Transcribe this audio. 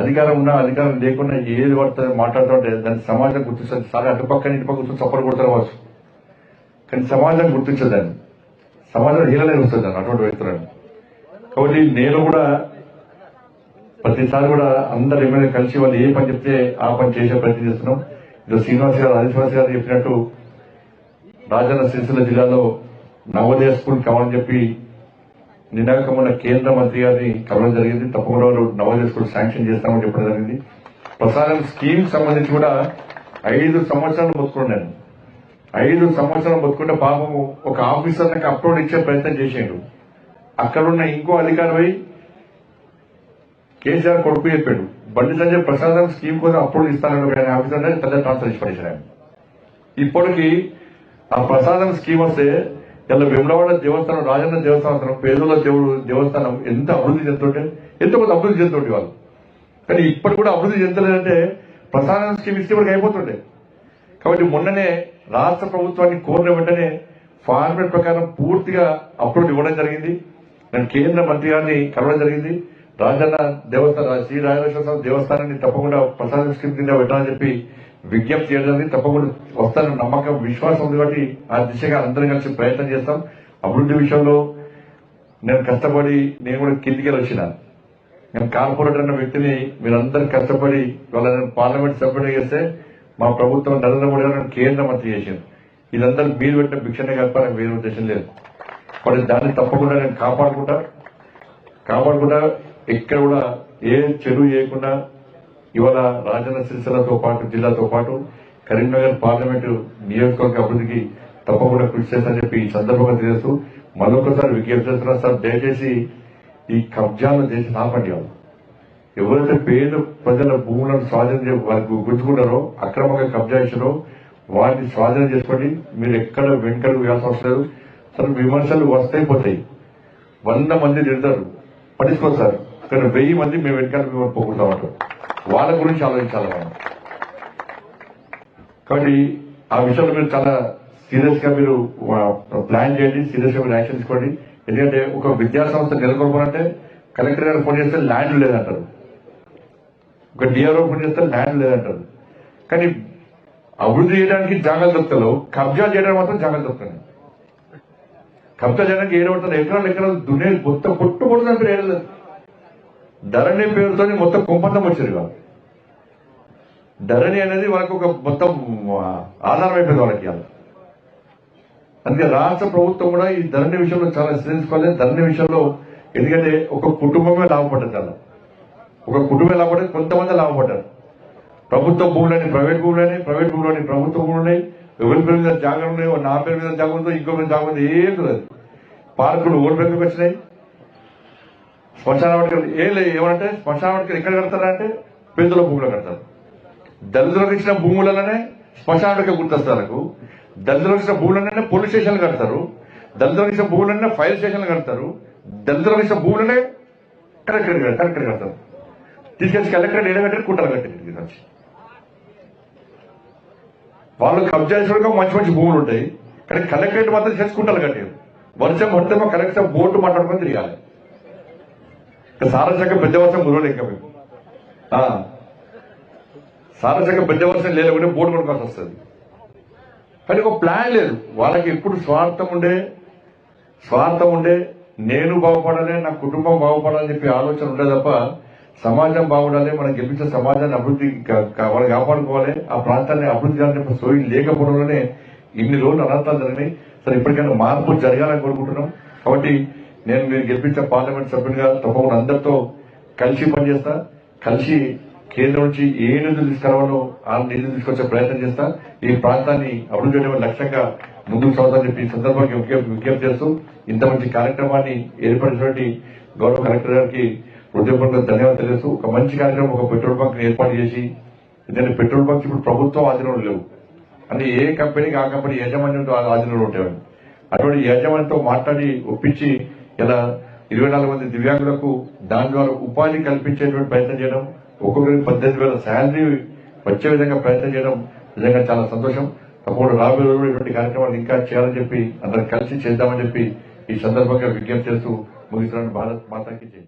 అధికారం ఉన్నా అధికారం లేకున్నా ఏది పడుతుంది మాట్లాడుతుంటే దాన్ని సమాజం గుర్తిస్తుంది. చాలా అటుపక్కన ఇటుపక్క కూర్చొని చప్పలు కొడతారు కావచ్చు, కానీ సమాజం గుర్తించదాన్ని, సమాజం హీలనే వస్తుంది అటువంటి వ్యక్తులను. కాబట్టి నేను కూడా ప్రతిసారి కూడా అందరు ఎమ్మెల్యే కలిసి వాళ్ళు ఏ పని చెప్తే ఆ పని చేసే ప్రయత్నం చేస్తున్నాం. ఇది శ్రీనివాస్ గారు ఆదిశ్వాస్ గారు చెప్పినట్టు రాజన్న సిరిసిల్ల జిల్లాలో నవోదయ స్కూల్ కావాలని చెప్పి నిన్నక మొన్న కేంద్ర మంత్రి గారిని కలవడం జరిగింది. తప్పకుండా వాళ్ళు నవోదయ స్కూల్ శాంక్షన్ చేస్తామని చెప్పడం జరిగింది. ప్రసారం స్కీమ్ సంబంధించి కూడా 5 సంవత్సరాలు బతుకున్నాను. 5 సంవత్సరాలు బతుకుంటే పాపం ఒక ఆఫీసర్ నాకు అప్లోడ్ ఇచ్చే ప్రయత్నం చేసిండు. అక్కడున్న ఇంకో అధికారి కేసీఆర్ కొడుకు చెప్పాడు, బండి సంజయ్ ప్రసాదం స్కీమ్ కోసం అప్లోడ్ ఇస్తానని ఆయన ఆఫీసర్ పెద్ద ట్రాన్స్ఫర్ ఇచ్చి పడేశారు. ఇప్పటికి ఆ ప్రసాదం స్కీమ్ వస్తే ఇలా వెమ్లవాడ దేవస్థానం, రాజన్న దేవస్థానం, పేదల దేవుడు దేవస్థానం ఎంత అభివృద్ధి చెందుతుంటే, ఎంతో కొంత అభివృద్ధి చెందుతుండే వాళ్ళు. కానీ ఇప్పటి కూడా అభివృద్ధి చెందలేదంటే ప్రసాదం స్కీమ్ ఇస్తే ఇప్పటికి అయిపోతుండే. కాబట్టి మొన్ననే రాష్ట్ర ప్రభుత్వాన్ని కోరిన వెంటనే ఫార్మేట్ ప్రకారం పూర్తిగా అప్రూవ్ ఇవ్వడం జరిగింది. నేను కేంద్ర మంత్రి గారిని కలవడం జరిగింది. రాజన్న దేవస్థానం, శ్రీ రాజరాజేశ్వర స్వామి దేవస్థానాన్ని తప్పకుండా ప్రసాదం స్కీమ్ కింద పెట్టాలని చెప్పి విజ్ఞప్తి చేయడం జరిగింది. తప్పకుండా వస్తారన్న నమ్మకం, విశ్వాసం ఉంది. కాబట్టి ఆ దిశగా అందరం కలిసి ప్రయత్నం చేస్తాం. అభివృద్ధి విషయంలో నేను కష్టపడి నేను కూడా కిందికి వచ్చిన, నేను కార్పొరేటర్ అన్న వ్యక్తిని మీరందరూ కష్టపడి వాళ్ళ పార్లమెంట్ సభ్యుడిగా చేస్తే మా ప్రభుత్వం నరేంద్ర మోడీ గారు కేంద్ర మంత్రి చేశారు. ఇదంతా మీరు పెట్టిన భిక్షనే కాక వేరే ఉద్దేశం లేదు. మరి దాన్ని తప్పకుండా నేను కాపాడుకుంటా ఎక్కడ కూడా ఏ చెడు చేయకుండా ఇవాళ రాజన్న సిరిసిల్లతో పాటు జిల్లాతో పాటు కరీంనగర్ పార్లమెంటు నియోజకవర్గ అభివృద్ధికి తప్పకుండా కృషి చేస్తానని చెప్పి ఈ సందర్భంగా తెలియజేస్తూ మరొకసారి విజ్ఞప్తి చేస్తున్నా. సార్, దయచేసి ఈ కబ్జాలు చేసి ఆపండి. ఎవరైతే పేద ప్రజల భూములను స్వాధీనం వారికి గుంజుకున్నారో, అక్రమంగా కబ్జా చేసారో వాటిని స్వాధీనం చేసుకోండి. మీరు ఎక్కడ వెనుకలు వేయాల్సిన అవసరం లేదు. సార్, విమర్శలు వస్తాయి పోతాయి, 100 మంది తిడతారు, పట్టించుకోరు సార్. కానీ 1000 మంది మేము వెనకాల మేము పోగొడతామంటారు. వాళ్ళ గురించి ఆలోచించాలి మనం. కాబట్టి ఆ విషయంలో మీరు చాలా సీరియస్ గా మీరు ప్లాన్ చేయండి, సీరియస్ గా మీరు యాక్షన్ తీసుకోండి. ఎందుకంటే ఒక విద్యా సంస్థ నెలకొల్పాలంటే కలెక్టర్ గారు ఫోన్ చేస్తే ల్యాండ్ లేదంటారు, ఒక డిఆర్ఓ ఫోన్ చేస్తే ల్యాండ్ లేదంటారు. కానీ అభివృద్ధి చేయడానికి జాగాలు దొరుకుతారు, కబ్జా చేయడానికి మాత్రం జాగాలు దొరుకుతాయి. కబ్జా చేయడానికి ఏడవుతుంది, ఎకరాలు దున్నే మొత్తం కొట్టుకుంటుందని పేరు ఏడలేదు. ధరణి పేరుతో మొత్తం కుంపంతం వచ్చేది కాదు. ధరణి అనేది వాళ్ళకి ఒక మొత్తం ఆధారం అయిపోయింది వాళ్ళకి. అందుకే రాష్ట్ర ప్రభుత్వం కూడా ఈ ధరణి విషయంలో చాలా శ్రద్ధించుకోవాలి. ధరణి విషయంలో ఎందుకంటే ఒక కుటుంబమే లాభపడ్డది, చాలా ఒక కుటుంబమే లాభపడ్డది, కొంతమంది లాభపడ్డారు. ప్రభుత్వ భూములని ప్రైవేట్ భూములని, ప్రైవేట్ భూములని ప్రభుత్వ భూములున్నాయి. ఎవరి పేరు మీద జాగా ఉన్నాయి, నా పేరు మీద జాగా ఉందో ఇంకో మీద జాగా ఉంది, ఏం లేదు. పార్కులు ఓడి పేరుకి వచ్చినాయి. శ్మశాన వాటికలు ఏం లేదు. ఏమంటే శ్మశాన వాటికలు ఎక్కడ కడతారా అంటే పేదల భూములు కడతారు. దళితులకు ఇచ్చిన భూములనే శ్మశాన వాటిక గుర్తొస్తారు. దళితులకు ఇచ్చిన భూములనే పోలీస్ స్టేషన్లు కడతారు. దళితులకు ఇచ్చిన భూములనే ఫైర్ స్టేషన్లు కడతారు. దళితులకు ఇచ్చిన భూములనే కలెక్టరేట్ కడతారు. తీసుకొచ్చి కలెక్టరేట్ ఏడగట్టి కుంటలు కట్టి వాళ్ళు కబ్జా చేసుకోవడం మంచి మంచి భూములు ఉంటాయి. కానీ కలెక్టరేట్ మాత్రం చేసుకుంటారు కట్టారు. వర్షం పడితే కలెక్టర్ బోర్డు మాట్లాడుకొని తిరగాలి. సారసంగ పెద్ద వర్షం మురవలే, ఇంకా మేము సారసంగ పెద్ద వర్షం లేకుంటే బోర్డు కొనుక్కోవాల్సి వస్తుంది. కానీ ఒక ప్లాన్ లేదు వాళ్ళకి. ఎప్పుడు స్వార్థం ఉండే నేను బాగుపడాలి, నా కుటుంబం బాగుపడాలని చెప్పి ఆలోచన ఉండే తప్ప సమాజం బాగుండాలి, మనం గెలిపించే సమాజాన్ని అభివృద్ధి వాళ్ళకి కాపాడుకోవాలి, ఆ ప్రాంతాన్ని అభివృద్ధి చేయాలని చెప్పి సోయి లేకపోవడంలోనే ఇన్ని రోజులు అనర్థాలు జరిగినాయి. సరే, ఇప్పటికైనా మార్పు జరగాలని కోరుకుంటున్నాం. కాబట్టి నేను మీరు గెలిపించిన పార్లమెంట్ సభ్యునిగా తప్పకుండా అందరితో కలిసి పనిచేస్తా. కలిసి కేంద్రం నుంచి ఏ నిధులు తీసుకురావాలో ఆ నిధులు తీసుకొచ్చే ప్రయత్నం చేస్తా. ఈ ప్రాంతాన్ని అభివృద్ధి చేయడం లక్ష్యంగా ముందుకు సాగుతామని చెప్పి ఈ సందర్భంగా విజ్ఞప్తి చేస్తూ ఇంత మంచి కార్యక్రమాన్ని ఏర్పడినటువంటి గౌరవ కలెక్టర్ గారికి హృదయపూర్వక ధన్యవాదాలు తెలియజేస్తూ, ఒక మంచి కార్యక్రమం, ఒక పెట్రోల్ బంక్ ఏర్పాటు చేసి, ఎందుకంటే పెట్రోల్ బంక్స్ ఇప్పుడు ప్రభుత్వం ఆధీనంలో లేవు. అంటే ఏ కంపెనీకి ఆ కంపెనీ యాజమాన్యంతో ఆధీనంలో ఉంటాయని అటువంటి యాజమాన్యంతో మాట్లాడి ఒప్పించి ఇలా 24 మంది దివ్యాంగులకు దాని ద్వారా ఉపాధి కల్పించేటువంటి ప్రయత్నం చేయడం, ఒక్కొక్కరికి 18,000 శాలరీ వచ్చే విధంగా ప్రయత్నం చేయడం నిజంగా చాలా సంతోషం. తప్పకుండా రాబోయే రోజుల్లో ఇటువంటి కార్యక్రమాలు ఇంకా చేయాలని చెప్పి అందరం కలిసి చేద్దామని చెప్పి ఈ సందర్భంగా విజ్ఞప్తి చేస్తూ ముగిస్తున్నాను. భారత్ మాతాకి జై.